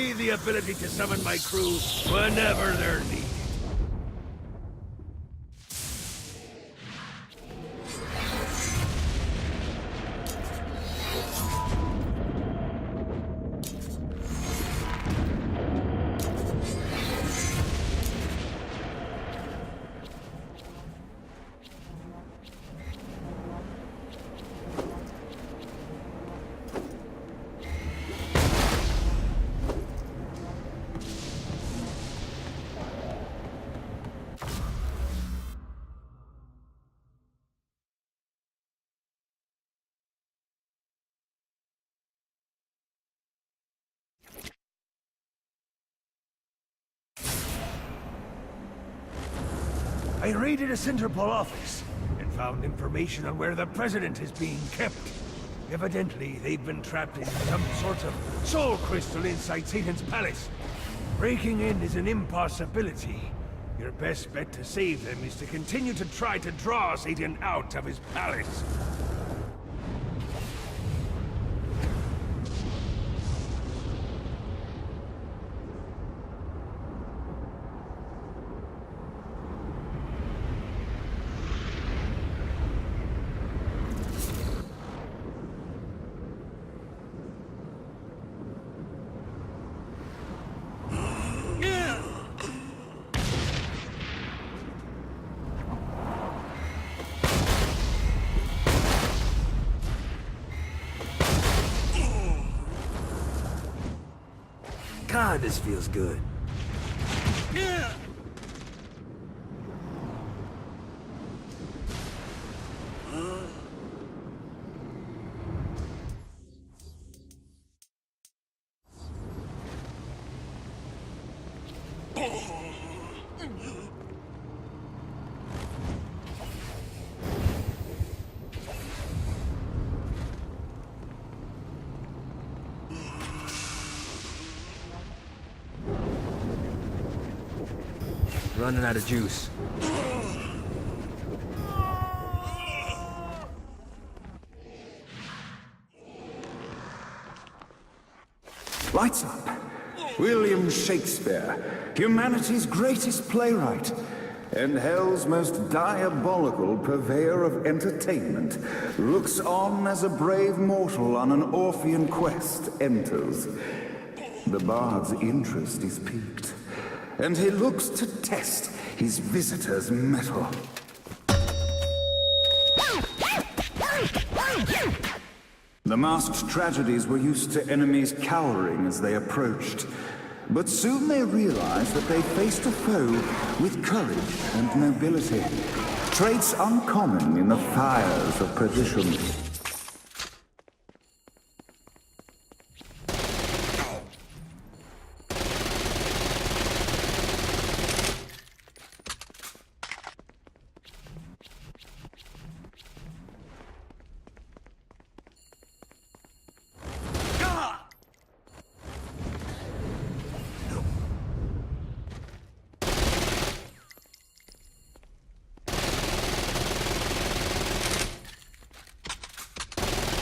The ability to summon my crew whenever they're needed. I raided a Centerpol office and found information on where the president is being kept. Evidently, they've been trapped in some sort of soul crystal inside Satan's palace. Breaking in is an impossibility. Your best bet to save them is to continue to try to draw Satan out of his palace. God, this feels good. Running out of juice. Lights up. William Shakespeare, humanity's greatest playwright, and hell's most diabolical purveyor of entertainment, looks on as a brave mortal on an Orphean quest enters. The bard's interest is piqued, and he looks to test his visitor's mettle. The masked tragedies were used to enemies cowering as they approached, but soon they realized that they faced a foe with courage and nobility, traits uncommon in the fires of perdition.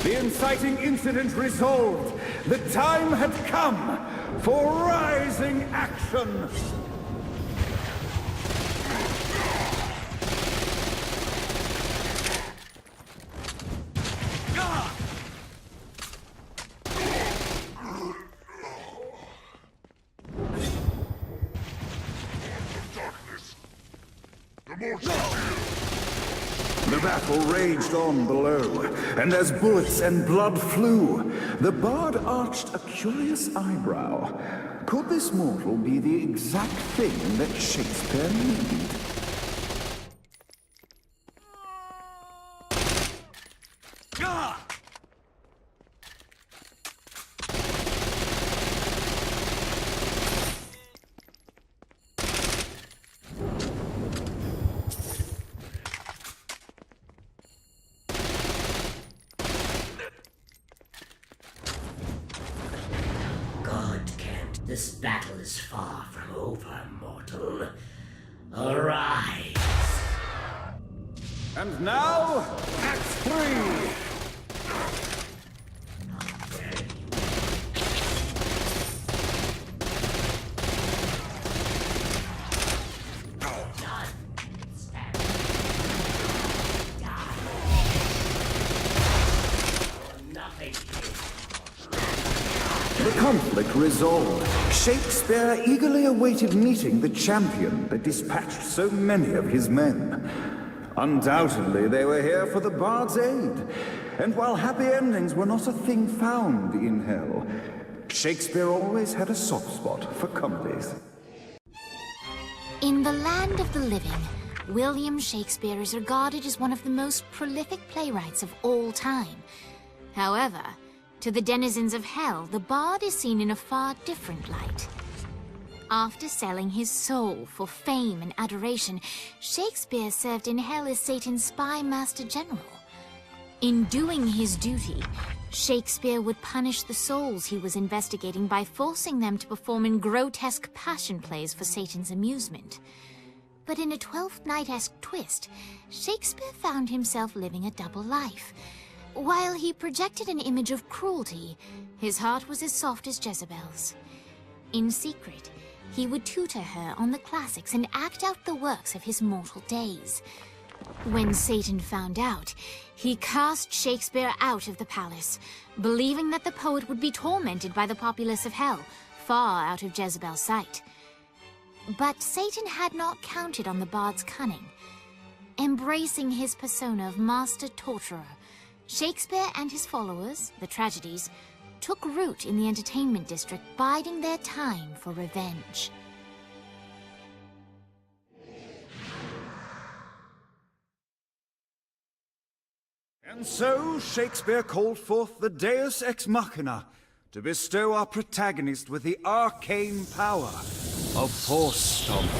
The inciting incident resolved. The time had come for rising action. The battle raged on below, and as bullets and blood flew, the bard arched a curious eyebrow. Could this mortal be the exact thing that Shakespeare needed? This battle is far from over, mortal. Arise! And now, Act 3! conflict resolved, Shakespeare eagerly awaited meeting the champion that dispatched so many of his men. Undoubtedly, they were here for the bard's aid, and while happy endings were not a thing found in hell, Shakespeare always had a soft spot for comedies. In the land of the living, William Shakespeare is regarded as one of the most prolific playwrights of all time. However, to the denizens of hell, the bard is seen in a far different light. After selling his soul for fame and adoration, Shakespeare served in hell as Satan's spy master general. In doing his duty, Shakespeare would punish the souls he was investigating by forcing them to perform in grotesque passion plays for Satan's amusement. But in a Twelfth Night-esque twist, Shakespeare found himself living a double life. While he projected an image of cruelty, his heart was as soft as Jezebel's. In secret, he would tutor her on the classics and act out the works of his mortal days. When Satan found out, he cast Shakespeare out of the palace, believing that the poet would be tormented by the populace of hell, far out of Jezebel's sight. But Satan had not counted on the bard's cunning. Embracing his persona of master torturer, Shakespeare and his followers, the tragedies, took root in the entertainment district, biding their time for revenge. And so Shakespeare called forth the Deus Ex Machina to bestow our protagonist with the arcane power of Force Stomp.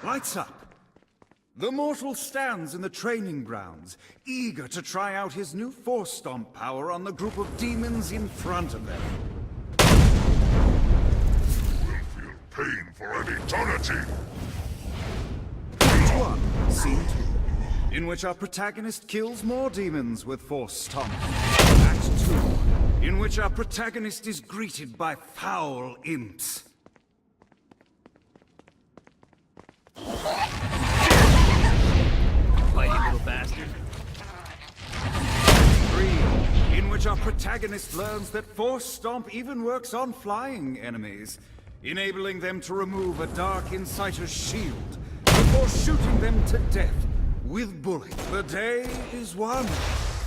Lights up! The mortal stands in the training grounds, eager to try out his new Force Stomp power on the group of demons in front of them. Will feel pain for an eternity! Act 1, Scene 2, in which our protagonist kills more demons with Force Stomp. Act 2, in which our protagonist is greeted by foul imps. Fighty little bastard. 3, in which our protagonist learns that Force Stomp even works on flying enemies, enabling them to remove a Dark Inciter's shield before shooting them to death with bullets. The day is won,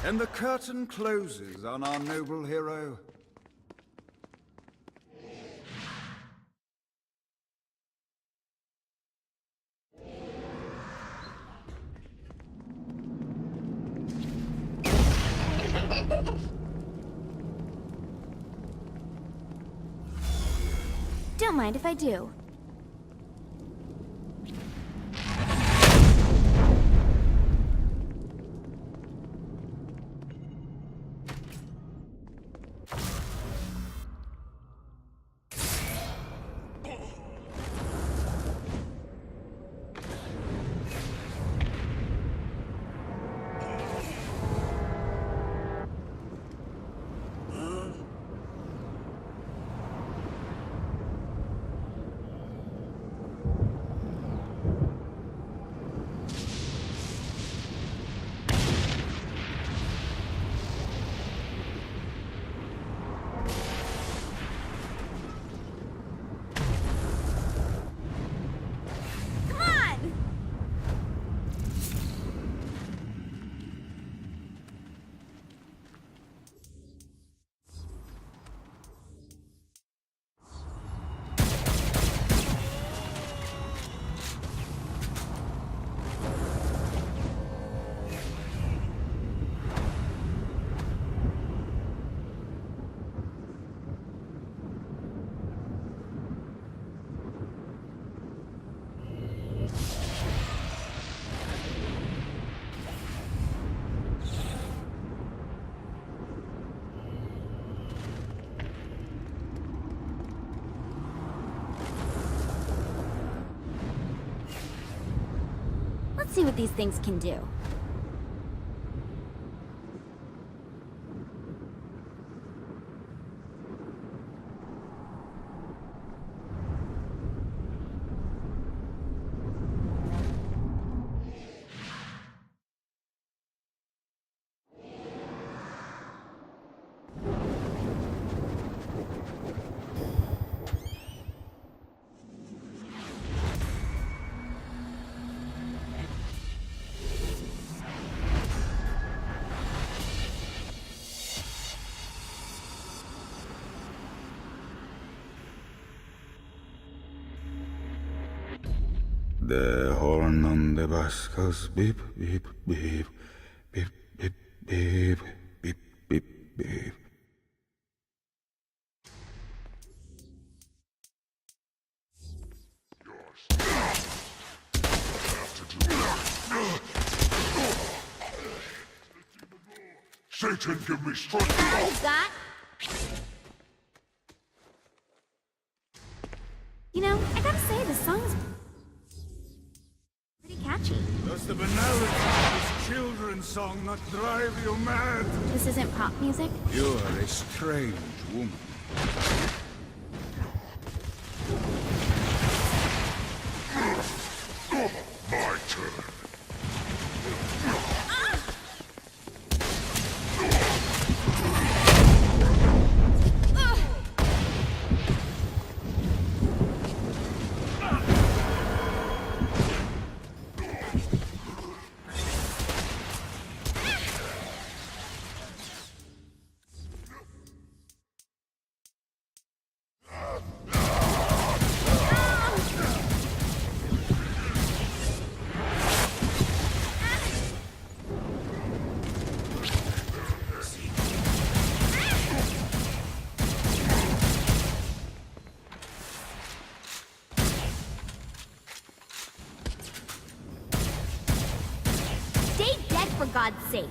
and the curtain closes on our noble hero. Don't mind if I do. Let's see what these things can do. The horn on the bus goes beep, beep, beep, beep, beep, beep, beep, beep, beep. Satan, give me strength! Row Gat? You know, I gotta say, this song's pretty catchy. Does the banality of this children's song not drive you mad? This isn't pop music? You are a strange woman. My turn. Stay dead, for God's sake!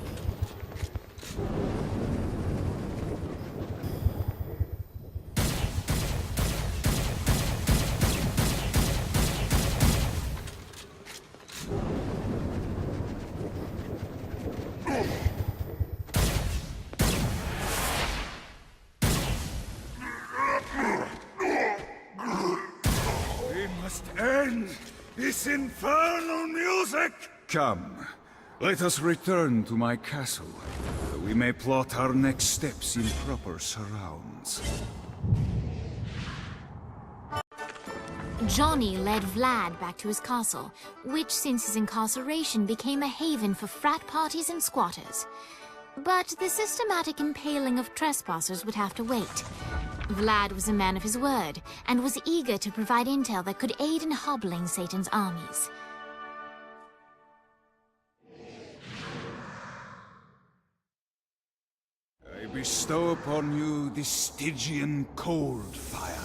We must end this infernal music! Come, let us return to my castle, so we may plot our next steps in proper surrounds. Johnny led Vlad back to his castle, which since his incarceration became a haven for frat parties and squatters. But the systematic impaling of trespassers would have to wait. Vlad was a man of his word, and was eager to provide intel that could aid in hobbling Satan's armies. I bestow upon you the Stygian cold fire.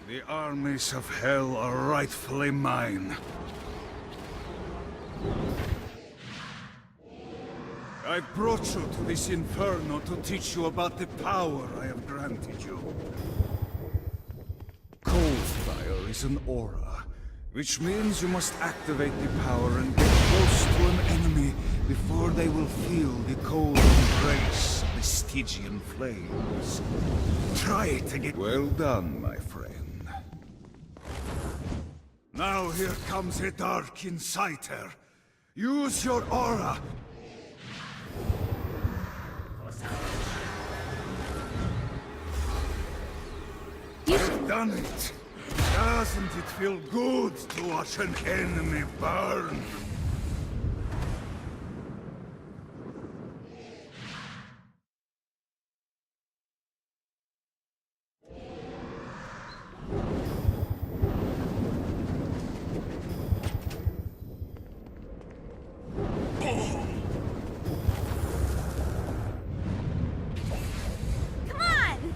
The armies of hell are rightfully mine. I brought you to this inferno to teach you about the power I have granted you. Cold fire is an aura, which means you must activate the power and get close to an enemy before they will feel the cold embrace of the Stygian flames. Try to get... Well done, my friend. Now here comes a dark inciter. Use your aura. You've done it. Doesn't it feel good to watch an enemy burn? Come on!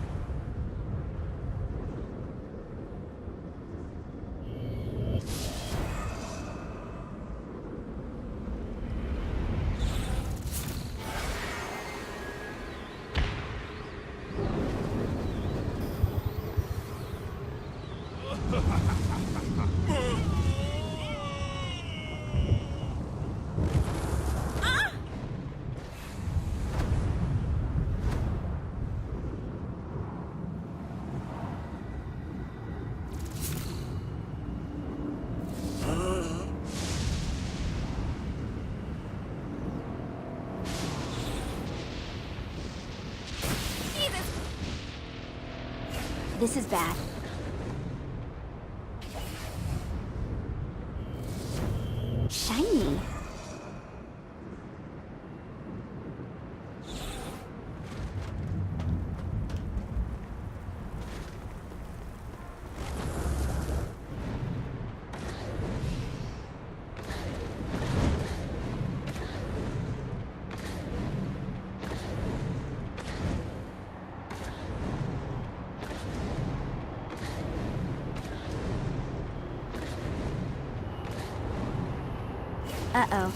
This is bad. Shiny. Uh-oh.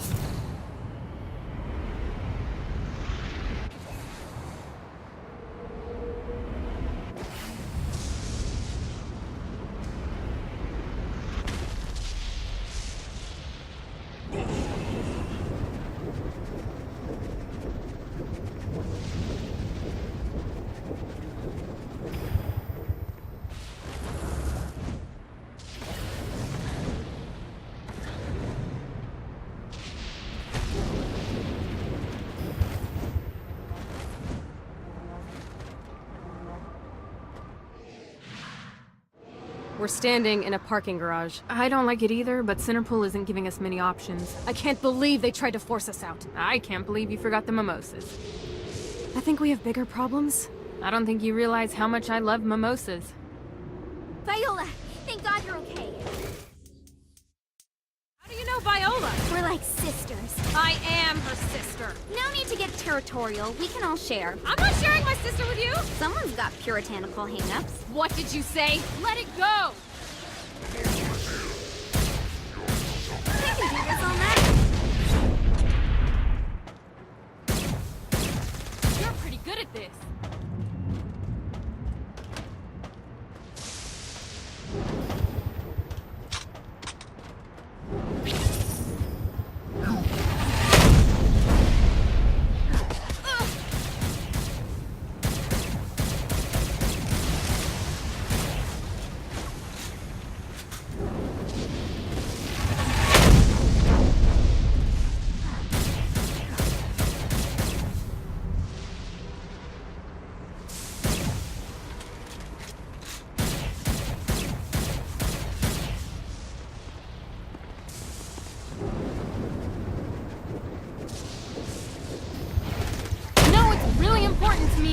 We're standing in a parking garage. I don't like it either, but Centerpool isn't giving us many options. I can't believe they tried to force us out. I can't believe you forgot the mimosas. I think we have bigger problems. I don't think you realize how much I love mimosas. Viola, thank God you're okay. How do you know Viola? We're like sisters. I am her sister. No need to get territorial. We can all share. I'm not sharing my sister with you! Someone's got puritanical hang-ups. What did you say? Let it go! We can do this all night. You're pretty good at this.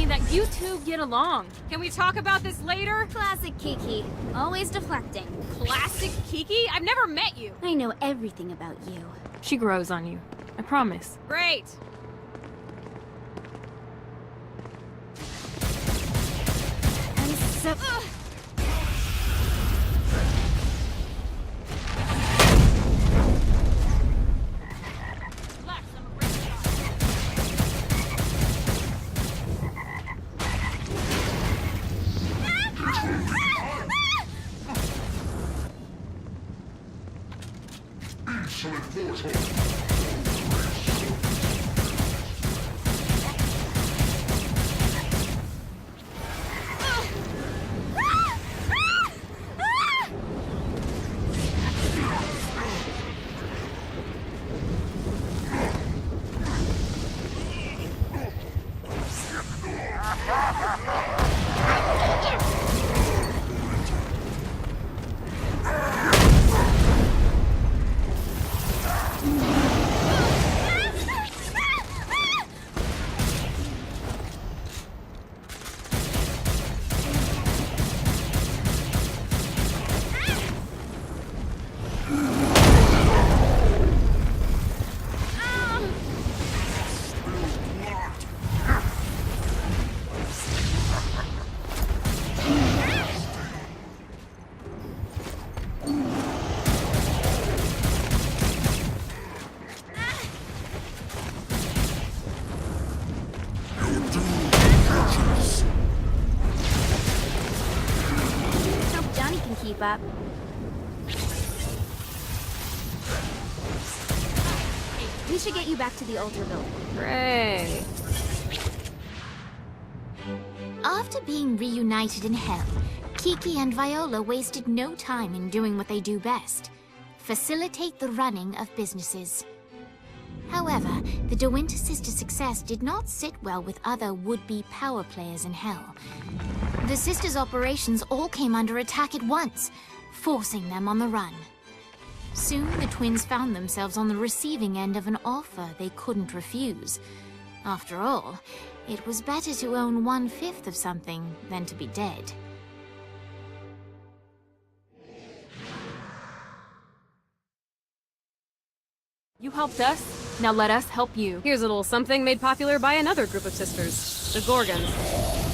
That you two get along. Can we talk about this later? Classic Kiki. Always deflecting. Classic Kiki? I've never met you. I know everything about you. She grows on you. I promise. Great. I'm so... keep up. We should get you back to the altar building. Great. After being reunited in Hell, Kiki and Viola wasted no time in doing what they do best: facilitate the running of businesses. However, the De Winter sisters' success did not sit well with other would-be power players in Hell. The sisters' operations all came under attack at once, forcing them on the run. Soon, the twins found themselves on the receiving end of an offer they couldn't refuse. After all, it was better to own 1/5 of something than to be dead. You helped us, now let us help you. Here's a little something made popular by another group of sisters, the Gorgons.